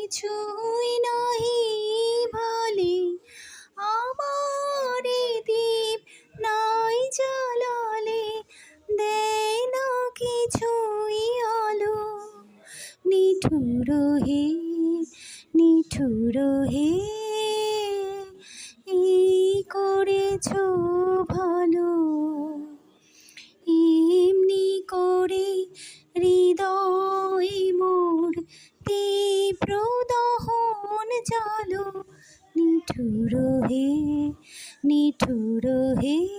কিছুই নাহি ভালে, আমারে দীপ নাই জ্বালালে, দেয় না কিছুই আলো। নিঠুর হে, নিঠুর হে, এই করেছ ভালো। এমনি করে হৃদয় মোর তীব্র দহন জালো। নিঠুর হে, নিঠুর হে।